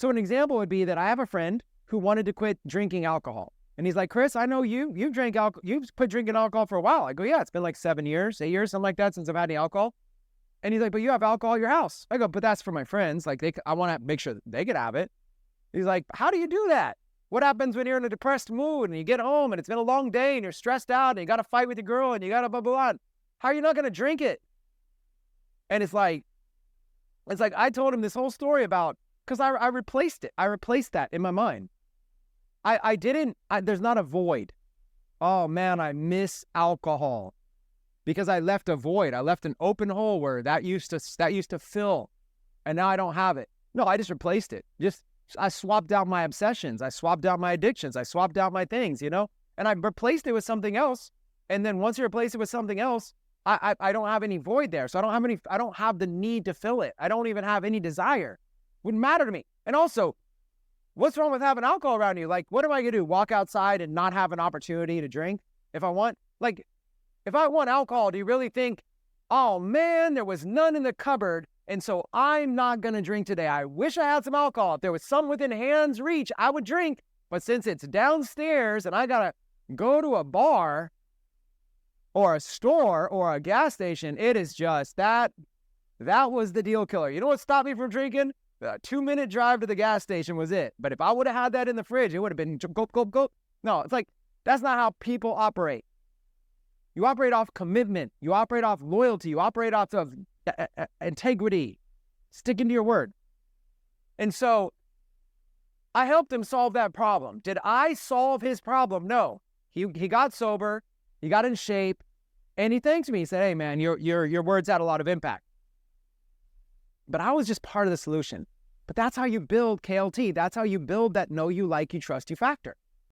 So an example would be that I have a friend who wanted to quit drinking alcohol. And he's like, Chris, I know you've drank alcohol. You've quit drinking alcohol for a while. I go, yeah, it's been like 7 years, 8 years, something like that since I've had any alcohol. And he's like, but you have alcohol at your house. I go, but that's for my friends. Like I want to make sure that they could have it. He's like, how do you do that? What happens when you're in a depressed mood and you get home and it's been a long day and you're stressed out and you got to fight with your girl and you got to blah, blah, blah. How are you not going to drink it? And it's like, I told him this whole story about, because I replaced it. I replaced that in my mind. There's not a void. Oh man, I miss alcohol because I left a void. I left an open hole where that used to fill, and now I don't have it. No, I just replaced it. I swapped out my obsessions. I swapped out my addictions. I swapped out my things, and I replaced it with something else. And then once you replace it with something else, I don't have any void there. So I don't have the need to fill it. I don't even have any desire. Wouldn't matter to me. And also, what's wrong with having alcohol around you? Like, what am I going to do? Walk outside and not have an opportunity to drink if I want? Like, if I want alcohol, do you really think, oh man, there was none in the cupboard, and so I'm not going to drink today. I wish I had some alcohol. If there was some within hand's reach, I would drink. But since it's downstairs and I got to go to a bar or a store or a gas station, it is just that was the deal killer. You know what stopped me from drinking? The 2-minute drive to the gas station was it. But if I would have had that in the fridge, it would have been gulp, gulp, gulp. No, it's like, that's not how people operate. You operate off commitment. You operate off loyalty. You operate off of integrity, sticking to your word. And so I helped him solve that problem. Did I solve his problem? No. He got sober, he got in shape, and he thanked me. He said, hey man, your words had a lot of impact. But I was just part of the solution. But that's how you build KLT. That's how you build that know you, like you, trust you factor.